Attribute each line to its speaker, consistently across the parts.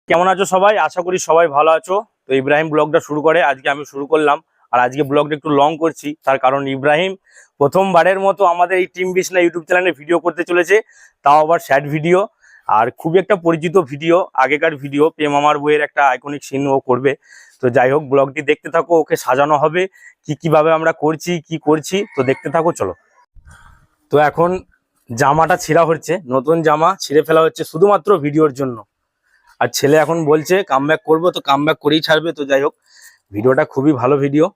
Speaker 1: কেমন আছো সবাই? আশা করি সবাই ভালো আছো। তো ইব্রাহিম ব্লগটা শুরু করে আজকে আমি শুরু করলাম। আর আজকে ব্লগটা একটু লং করছি, তার কারণ ইব্রাহিম প্রথমবারের মতো আমাদের এই টিম বিছনা ইউটিউব চ্যানেলে ভিডিও করতে চলেছে, তাও আবার শ্যাট ভিডিও। আর খুবই একটা পরিচিত ভিডিও, আগেকার ভিডিও, প্রেম আমার বইয়ের একটা আইকনিক সিন ও করবে। তো যাই হোক, ব্লগটি দেখতে থাকো, ওকে সাজানো হবে কিভাবে আমরা করছি তো দেখতে থাকো, চলো। তো এখন জামাটা ছিঁড়া হচ্ছে, নতুন জামা ছিঁড়ে ফেলা হচ্ছে শুধুমাত্র ভিডিওর জন্য। আর ছেলে এখন বলছে কামব্যাক করবো, তো কামব্যাক করেই ছাড়বে। তো যাই হোক, ভিডিওটা খুবই ভালো ভিডিও,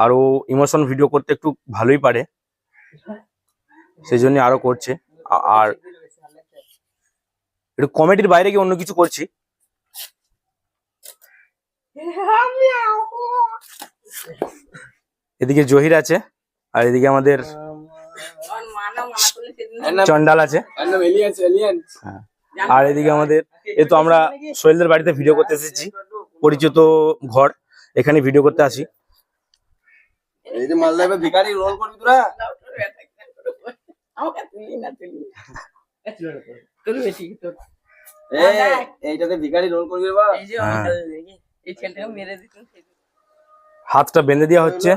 Speaker 1: আর ও ইমোশন ভিডিও করতে একটু ভালোই পারে, সেই জন্য আরো করছে। আর একটু কমেডির বাইরে গিয়ে অন্য কিছু করছি। এদিকে জহির আছে, আর এদিকে আমাদের চন্ডাল আছে, হ্যাঁ। আর এদিকে আমাদের তো আমরা সোহেলদের বাড়িতে ভিডিও করতে এসেছি, পরিচিত ঘর, এখানে ভিডিও করতে আসি।
Speaker 2: এই যে মালদায় ভিখারি রোল করবি তোরা, এইটাতে ভিখারি রোল করবি বাবা।
Speaker 1: হাতটা বেঁধে দেওয়া হচ্ছে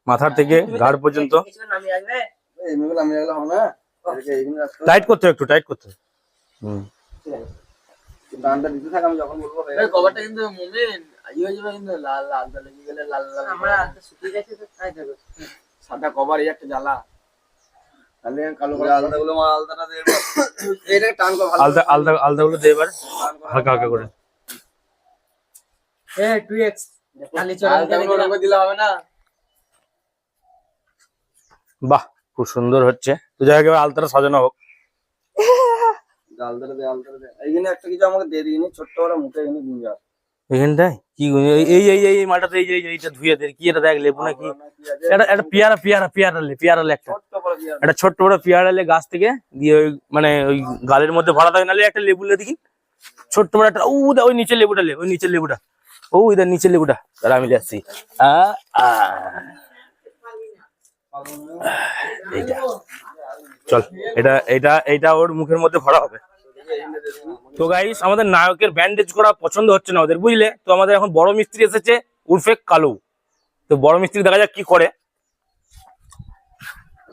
Speaker 1: মাথার থেকে ঘাড় পর্যন্ত। টাইট করতে হবে, একটু টাইট করতে হবে।
Speaker 2: গানটা দিতে থাক, আমি যখন বলবো কভারটা কিন্তু মুমিন আই হয়ে যাবে, কিন্তু লাল লাল লেগে গেলে লাল লাল আমার আলতা শুকিয়ে গেছে, তো তাই দেখো সাদা কভার এই একটা জ্বালা, তাহলে কালো কালো আলতাগুলো আমার আলতাটা দে এবার, এইটাকে টান কর ভালো,
Speaker 1: আলতাগুলো দে এবার হালকা হালকা করে।
Speaker 2: 2x খালি চড়া দিলে হবে না।
Speaker 1: বাহ, খুব সুন্দর হচ্ছে। তো যাই হোক, এবার আলতাটা সাজানো হোক।
Speaker 2: আলতাটা দে এইখানে একটা কিছু আমাকে দিয়ে দিইনি, ছোট্ট বড় মুখে এখানে গুঞ্জা
Speaker 1: এখানটায় কি এই মালটাতে এইটা ধুয়ে দে, কি এটা দেখ, লেবু নাকি এটা পিয়ারা একটা ছোট্ট বড় পিয়ারা লে গাছ থেকে দিয়ে, ওই মানে ওই গালের মধ্যে ভরা থাকে, নালে একটা লেবু লে দেখি, ছোট্ট বড় একটা। ওই নিচের লেবুটা লে, ওই নিচের লেবুটা, ইধার নিচের লেবুটা, তারা আমি যাচ্ছি। এইটা চল, এটা ওর মুখের মধ্যে ভরা হবে। তো গাইস, আমাদের নায়কের ব্যান্ডেজ করা পছন্দ হচ্ছে না ওদের, বুঝলে। তো আমাদের এখন বড় মিস্ত্রি এসেছে, উর্ফে কালু। তো বড় মিস্ত্রি দেখা যাক কি করে।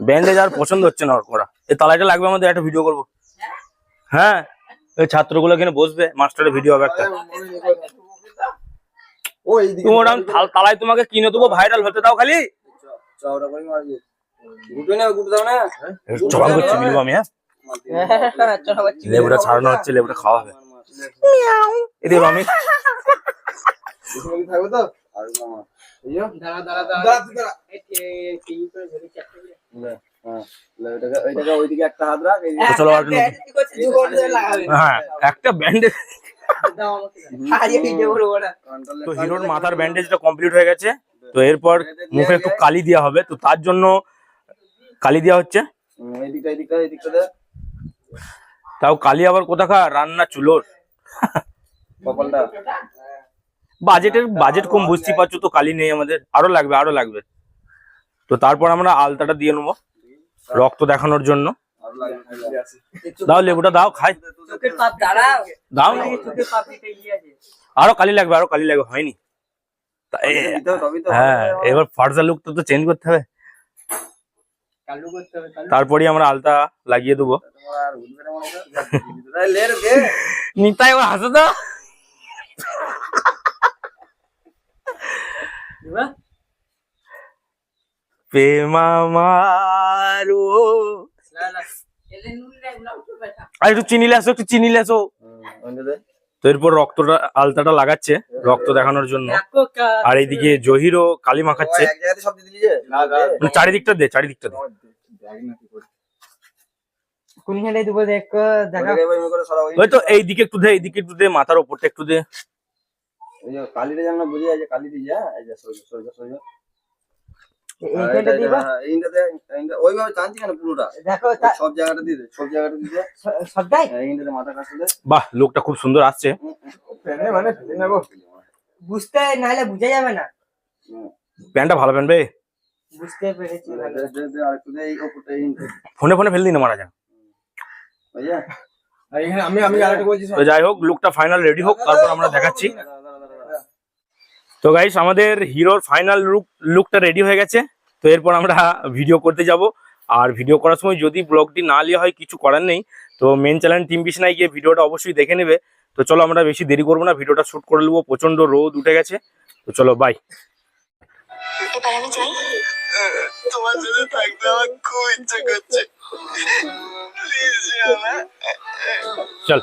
Speaker 1: ব্যান্ডেজ আর পছন্দ হচ্ছে না ওর করা। এই তালাইটা লাগবে আমাদের, একটা ভিডিও করবো। হ্যাঁ, ওই ছাত্রগুলো এখানে বসবে, মাস্টারের ভিডিও হবে একটা। তালাই তোমাকে কিনে দেবো, ভাইরাল হতে দাও খালি। আমি, হ্যাঁ, লেবুটা ছাড়ানো হচ্ছে, লেবুটা খাওয়া হবে। এদিকে আমি
Speaker 2: থাকবে তো, ওইদিকে একটা হাত রাখ,
Speaker 1: হ্যাঁ, একটা ব্যান্ডেজ। তো হিরোর মাথার ব্যান্ডেজটা কমপ্লিট হয়ে গেছে। তো এরপর মুখে একটু কালি দেওয়া হবে, তো তার জন্য কালি দেওয়া হচ্ছে। তাও কালি আবার কোথাকার, রান্না চুলোর। বাজেট কম, বুঝতেই পারছো তো, কালি নেই আমাদের, আরো লাগবে। তো তারপর আমরা আলতাটা দিয়ে নেবো রক্ত দেখানোর জন্য। দাও লেবুটা, দাও খাই, দাও। আরো কালি লাগবে, হয়নি। হ্যাঁ, এবার ফার্সা লুকটা তো চেঞ্জ করতে হবে, তারপরে আমরা আলতা লাগিয়ে দেবো। নিতাই ও হাসে তো, প্রেম আমারো। আর একটু চিনি লেসো। তো এরপর রক্তটা, আলতাটা লাগাচ্ছে রক্ত দেখানোর জন্য। আর এইদিকে জহিরও কালি মাখাচ্ছে। চারিদিকটা দে। ওই তো এইদিকে একটু দে, মাথার ওপরটা একটু দে।
Speaker 2: কালিটা যেন বুঝে যায়, কালি দিয়ে ওইভাবে টানছি কেন পুরোটা, সব জায়গাটা দিয়ে দে, সবটাই মাথা কাটতে দে।
Speaker 1: বাহ, লোকটা খুব সুন্দর আসছে।
Speaker 2: বুঝতে নাহলে বুঝা যাবে না।
Speaker 1: প্যান্টটা ভালো প্যান্ট বে,
Speaker 2: বুঝতে পেরেছি।
Speaker 1: ফোনে ফেলে দিন, মারা যান।
Speaker 2: আর এখানে আমি আরেকটা বলছি
Speaker 1: তো যাই হোক, লুকটা ফাইনাল রেডি হোক, তারপর আমরা দেখাচ্ছি। তো গাইস, আমাদের হিরোর ফাইনাল লুকটা রেডি হয়ে গেছে। তো এরপর আমরা ভিডিও করতে যাব। আর ভিডিও করার সময় যদি ব্লগটি না নেওয়া হয়, কিছু করার নেই। তো মেন চ্যানেল টিম বিছনায় গিয়ে ভিডিওটা অবশ্যই দেখে নেবে। তো চলো, আমরা বেশি দেরি করবো না, ভিডিওটা শুট করে নেবো। প্রচন্ড রোদ উঠে গেছে। তো চলো, বাই।
Speaker 3: এবার আমি যাই।
Speaker 4: তোমার সাথে থাকতে আমার খুব ইচ্ছা করছে। প্লিজ যেও না।
Speaker 1: চল।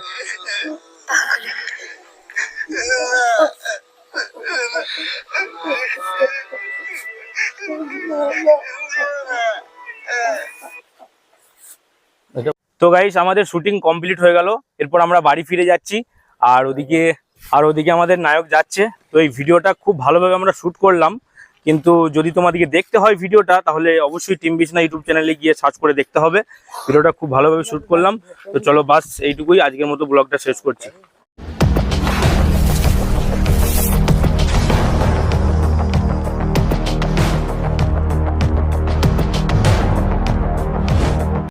Speaker 1: তো গাইস, আমাদের শুটিং কমপ্লিট হয়ে গেল। এরপর আমরা বাড়ি ফিরে যাচ্ছি। আর ওদিকে আমাদের নায়ক যাচ্ছে। তো এই ভিডিওটা খুব ভালোভাবে আমরা শুট করলাম। কিন্তু যদি তোমাদেরকে দেখতে হয় ভিডিওটা, তাহলে অবশ্যই টিম বিছনা ইউটিউব চ্যানেলে গিয়ে সার্চ করে দেখতে হবে। ভিডিওটা খুব ভালোভাবে শুট করলাম। তো চলো, বাস এইটুকুই, আজকের মতো ব্লগটা শেষ করছি।